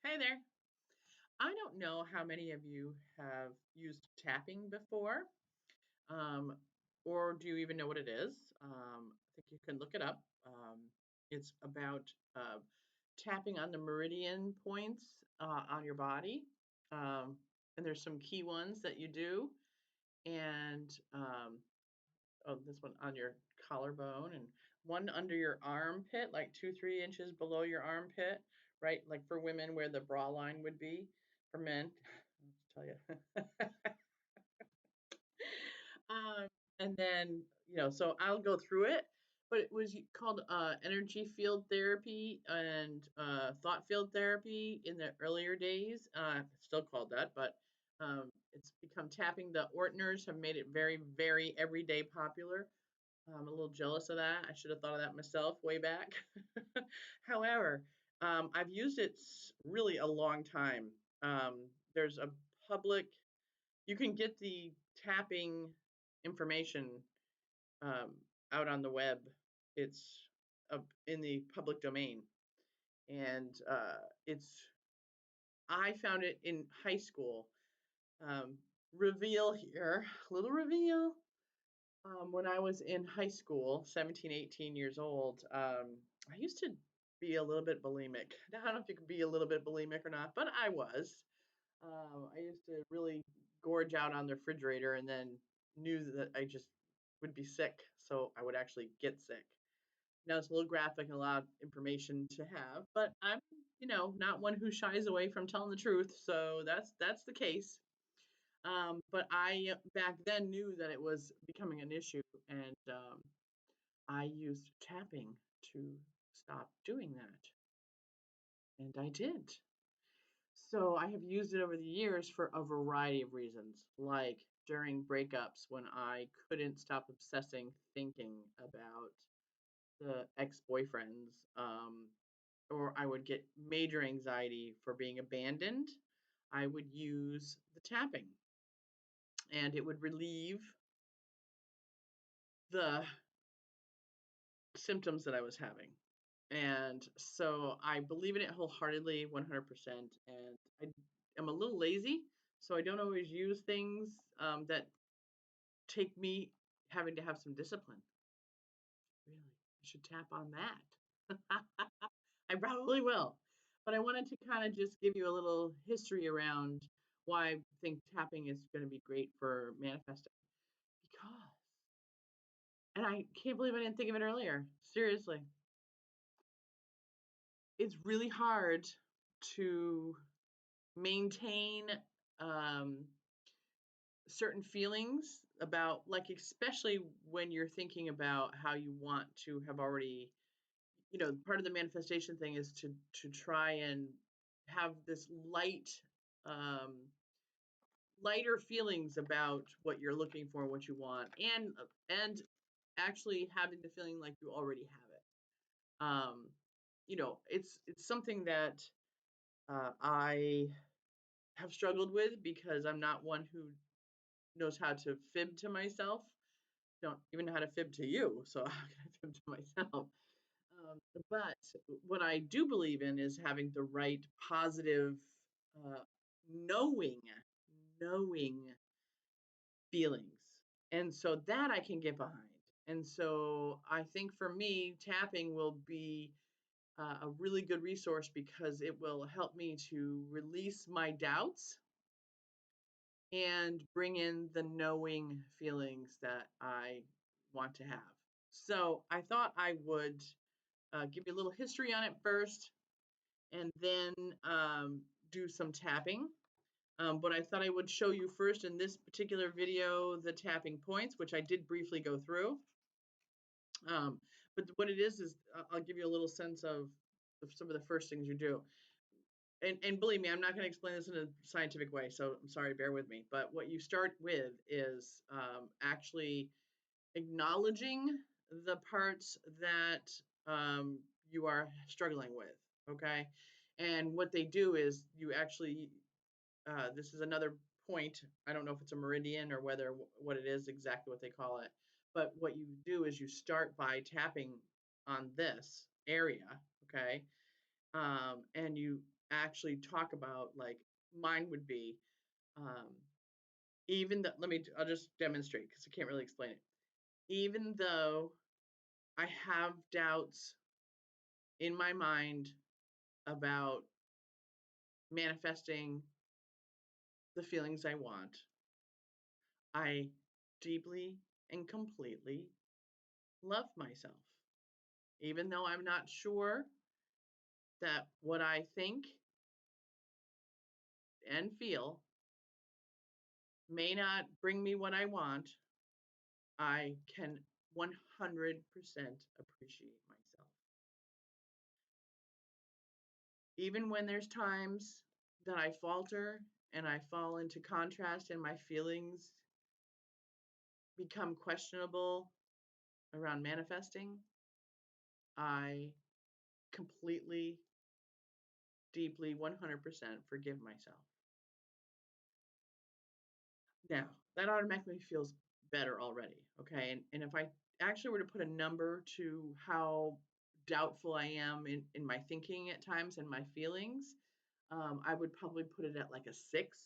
Hey there. I don't know how many of you have used tapping before, um, or do you even know what it is? I think you can look it up. It's about tapping on the meridian points on your body, um, and there's some key ones that you do, and oh, this one on your collarbone, and one under your armpit, like 2, 3 inches below your armpit, right? Like for women, where the bra line would be. For men, I'll tell you. um, and then so I'll go through it. But it was called energy field therapy and thought field therapy in the earlier days. It's still called that, but it's become tapping. The Ortners have made it very, very everyday popular. I'm a little jealous of that. I should have thought of that myself way back. However, I've used it really a long time. There's a public, you can get the tapping information um, out on the web. It's in the public domain. And I found it in high school. Um, Reveal here, little reveal. When I was in high school, 17, 18 years old, I used to be a little bit bulimic. Now, I don't know if you could be a little bit bulimic or not, but I was. I used to really gorge out on the refrigerator and then knew that I just would be sick, so I would actually get sick. Now it's a little graphic and a lot of information to have, but I'm, not one who shies away from telling the truth, so that's the case. But I back then knew that it was becoming an issue, and I used tapping to stop doing that, and I did. So I have used it over the years for a variety of reasons, like during breakups when I couldn't stop obsessing, thinking about the ex-boyfriends, or I would get major anxiety for being abandoned. I would use the tapping, and it would relieve the symptoms that I was having. And so I believe in it wholeheartedly, 100%. And I am a little lazy, so I don't always use things that take me having to have some discipline. Really, I should tap on that. I probably will. But I wanted to kind of just give you a little history around why I think tapping is going to be great for manifesting. Because, and I can't believe I didn't think of it earlier. Seriously, it's really hard to maintain um, certain feelings about, like, especially when you're thinking about how you want to have already, part of the manifestation thing is to try and have this um, lighter feelings about what you're looking for, what you want, and actually having the feeling like you already have it. It's something that I have struggled with because I'm not one who knows how to fib to myself. Don't even know how to fib to you, so how can I fib to myself? But what I do believe in is having the right positive, uh, knowing, knowing feelings. And so that I can get behind. And so I think for me, tapping will be a really good resource because it will help me to release my doubts and bring in the knowing feelings that I want to have. So I thought I would give you a little history on it first and then do some tapping. But I thought I would show you first in this particular video the tapping points, which I did briefly go through. Um, but what it is I'll give you a little sense of some of the first things you do. And believe me, I'm not going to explain this in a scientific way, so I'm sorry, bear with me. But what you start with is actually acknowledging the parts that you are struggling with, okay? And what they do is you actually, this is another point. I don't know if it's a meridian or what it is exactly what they call it. But what you do is you start by tapping on this area, okay? And you actually talk about, like mine would be, um, even the, I'll just demonstrate because I can't really explain it. Even though I have doubts in my mind about manifesting the feelings I want, I deeply and completely love myself. Even though I'm not sure that what I think and feel may not bring me what I want, I can 100% appreciate myself. Even when there's times that I falter and I fall into contrast and my feelings become questionable around manifesting, I completely, deeply, 100% forgive myself. Now, that automatically feels better already. Okay. And if I actually were to put a number to how doubtful I am in my thinking at times and my feelings, I would probably put it at like a 6,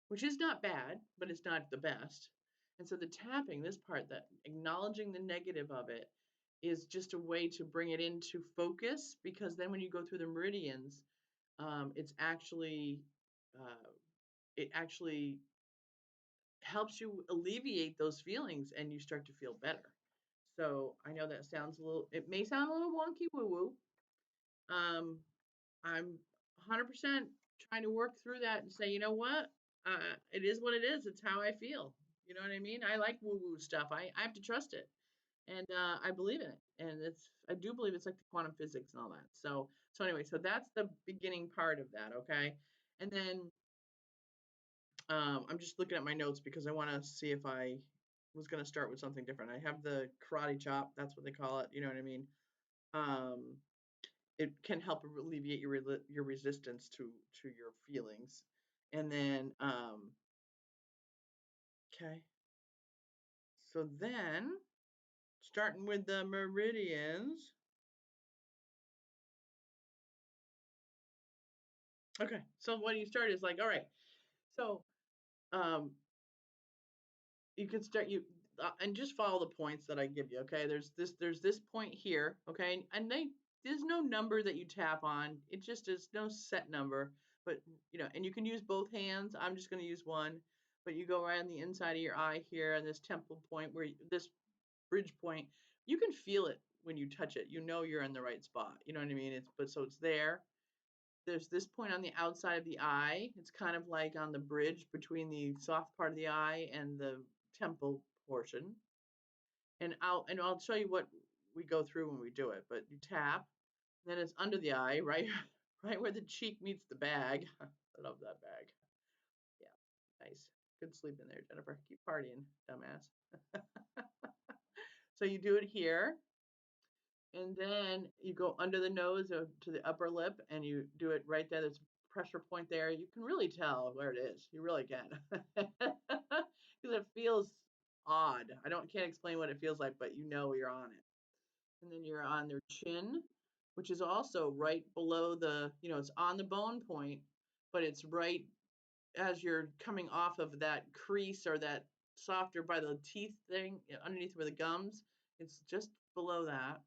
which is not bad, but it's not the best. And so the tapping, this part, that acknowledging the negative of it, is just a way to bring it into focus, because then when you go through the meridians, it's actually it actually helps you alleviate those feelings and you start to feel better. So I know that sounds a little, it may sound a little wonky woo woo. Um, I'm 100% trying to work through that and say, you know what? It is what it is. It's how I feel. You know what I mean? I like woo woo stuff. I have to trust it. And I believe in it. And I do believe it's like the quantum physics and all that. So anyway, so that's the beginning part of that. Okay. And then I'm just looking at my notes because I want to see if I was going to start with something different. I have the karate chop. That's what they call it. You know what I mean? Um, it can help alleviate your resistance to your feelings. And then, okay. So then, starting with the meridians. Okay. So when you start is like, all right. So um, you can start and just follow the points that I give you. Okay, there's this point here. Okay, and there's no number that you tap on. It just is no set number. But and you can use both hands. I'm just going to use one. But you go right on the inside of your eye here, and this temple point this bridge point, you can feel it when you touch it. You know you're in the right spot. You know what I mean? So it's there. There's this point on the outside of the eye. It's kind of like on the bridge between the soft part of the eye and the temple portion. And I'll show you what we go through when we do it. But you tap, then it's under the eye, right, right where the cheek meets the bag. I love that bag. Yeah, nice. Good sleep in there, Jennifer. Keep partying, dumbass. So you do it here, and then you go under the nose to the upper lip, and you do it right there. There's a pressure point there. You can really tell where it is. You really can, because it feels odd. Can't explain what it feels like, but you know you're on it. And then you're on their chin, which is also right below it's on the bone point, but it's right as you're coming off of that crease or that softer by the teeth thing underneath where the gums. It's just below that.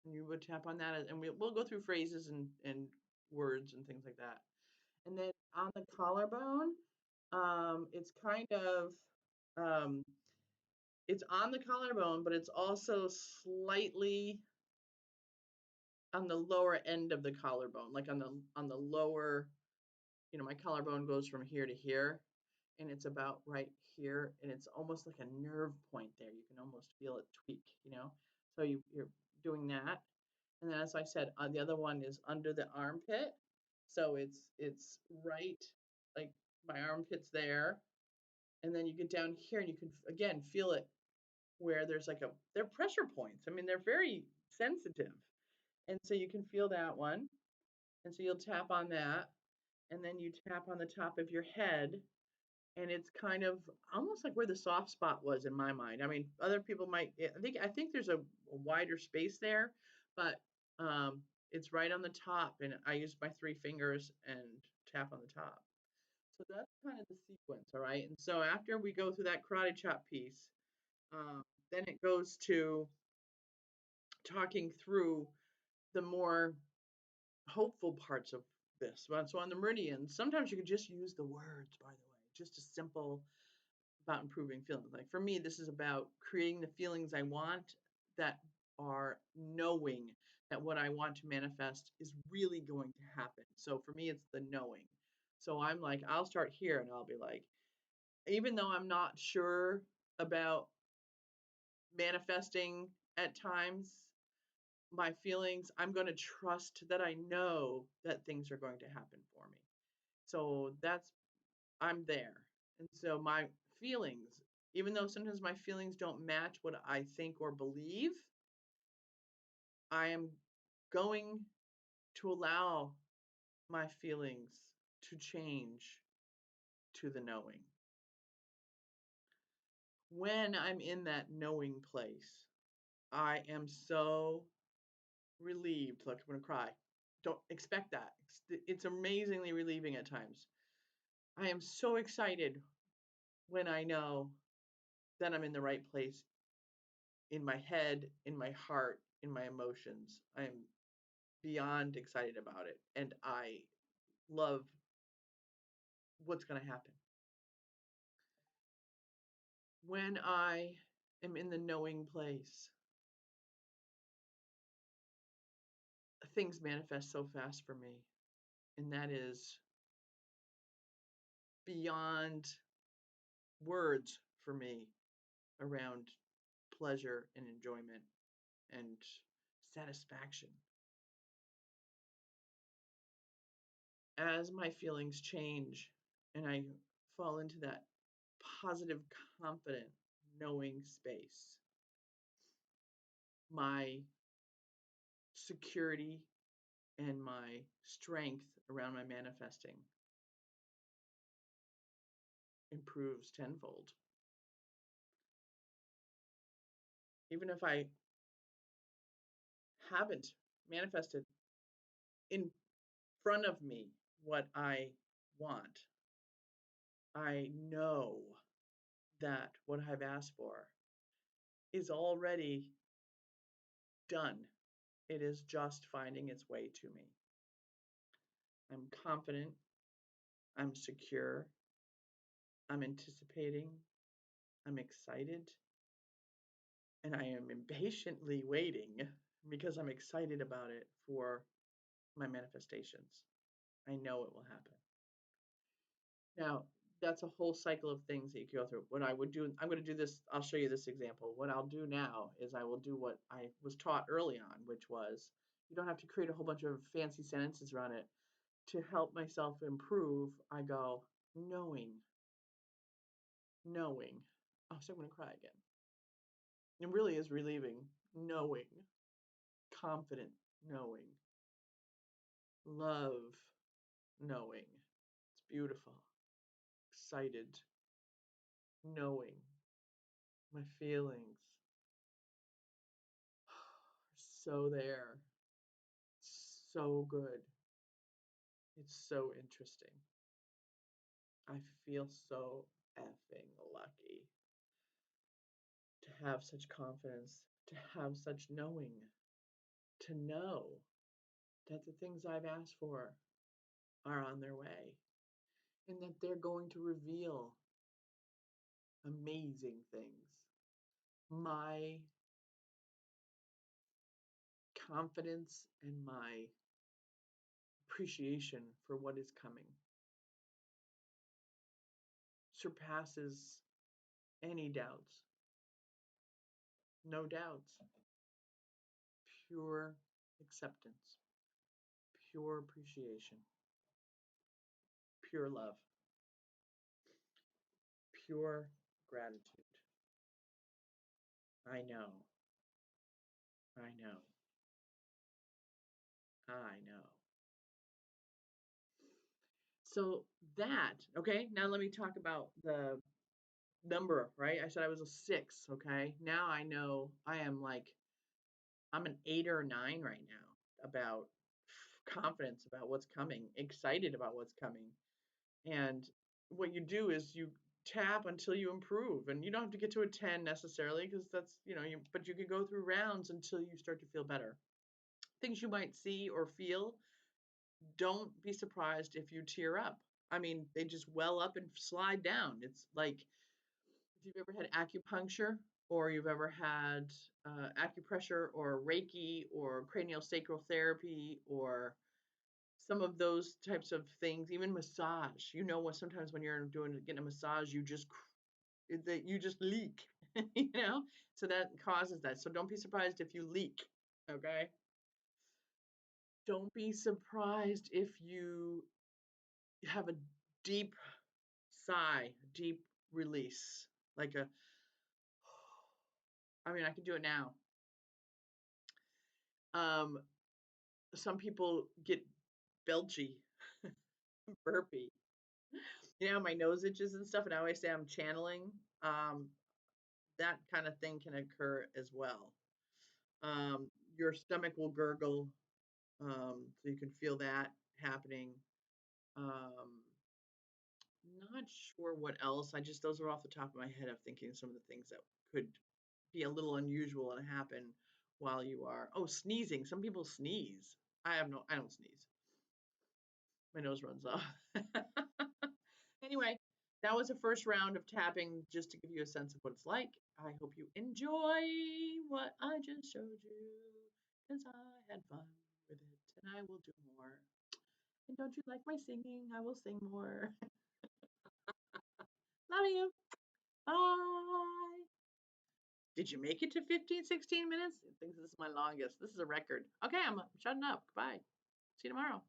And you would tap on that, and we'll go through phrases and words and things like that. And then on the collarbone, it's kind of um, it's on the collarbone, but it's also slightly on the lower end of the collarbone, like on the lower, my collarbone goes from here to here, and it's about right here, and it's almost like a nerve point there. You can almost feel it tweak. So you're doing that, and then as I said, the other one is under the armpit, so it's right, like my armpit's there, and then you get down here, and you can again feel it where they're pressure points. I mean, they're very sensitive, and so you can feel that one. And so you'll tap on that, and then you tap on the top of your head, and it's kind of almost like where the soft spot was in my mind. I mean, other people might. I think there's a wider space there, but It's right on the top, and I use my three fingers and tap on the top. So that's kind of the sequence, all right? And so after we go through that karate chop piece, then it goes to talking through the more hopeful parts of this. So on the meridian, sometimes you could just use the words, by the way, just a simple about improving feelings. Like for me, this is about creating the feelings I want that are knowing that what I want to manifest is really going to happen. So for me, it's the knowing. So I'm like, I'll start here and I'll be like, even though I'm not sure about manifesting at times, my feelings, I'm going to trust that I know that things are going to happen for me. So I'm there. And so my feelings, even though sometimes my feelings don't match what I think or believe, I am going to allow my feelings to change to the knowing. When I'm in that knowing place, I am so relieved. Look, I'm going to cry. Don't expect that. It's amazingly relieving at times. I am so excited when I know that I'm in the right place in my head, in my heart, in my emotions. I am beyond excited about it. And I love what's going to happen. When I am in the knowing place, things manifest so fast for me. And that is beyond words for me around pleasure and enjoyment and satisfaction. As my feelings change and I fall into that positive, confident, knowing space, my security and my strength around my manifesting improves tenfold. Even if I haven't manifested in front of me what I want, I know that what I've asked for is already done. It is just finding its way to me. I'm confident, I'm secure, I'm anticipating, I'm excited, and I am impatiently waiting because I'm excited about it for my manifestations. I know it will happen. Now, that's a whole cycle of things that you can go through. What I would do, I'm going to do this, I'll show you this example. What I'll do now is I will do what I was taught early on, which was you don't have to create a whole bunch of fancy sentences around it. To help myself improve, I go, knowing. Oh, so I'm going to cry again. It really is relieving. Knowing. Confident. Knowing. Love. Knowing. It's beautiful. Excited. Knowing. My feelings. So there. So good. It's so interesting. I feel so effing lucky to have such confidence, to have such knowing, to know that the things I've asked for are on their way and that they're going to reveal amazing things. My confidence and my appreciation for what is coming surpasses any doubts. No doubts. Pure acceptance, pure appreciation, pure love, pure gratitude. I know. I know. I know. So that, okay, now let me talk about the number, right? I said I was a 6, okay? Now I know I'm an 8 or a 9 right now about confidence about what's coming, excited about what's coming. And what you do is you tap until you improve. And you don't have to get to a 10 necessarily because that's, but you can go through rounds until you start to feel better. Things you might see or feel, don't be surprised if you tear up. I mean, they just well up and slide down. It's like if you've ever had acupuncture or you've ever had acupressure or Reiki or cranial sacral therapy or some of those types of things, even massage. What sometimes when you're getting a massage, you just leak, you know? So that causes that. So don't be surprised if you leak, okay? Don't be surprised if you have a deep sigh, deep release, like I mean, I can do it now. Um, some people get belchy, burpy. My nose itches and stuff, and I always say I'm channeling. Um, that kind of thing can occur as well. Your stomach will gurgle, so you can feel that happening. Um, Not sure what else. Those are off the top of my head. I'm thinking some of the things that could be a little unusual and happen while you are. Oh, sneezing. Some people sneeze. I don't sneeze. My nose runs off. Anyway, that was the first round of tapping just to give you a sense of what it's like. I hope you enjoy what I just showed you because I had fun with it and I will do more. And don't you like my singing? I will sing more. Love you. Bye. Did you make it to 15, 16 minutes? I think this is my longest. This is a record. Okay, I'm shutting up. Bye. See you tomorrow.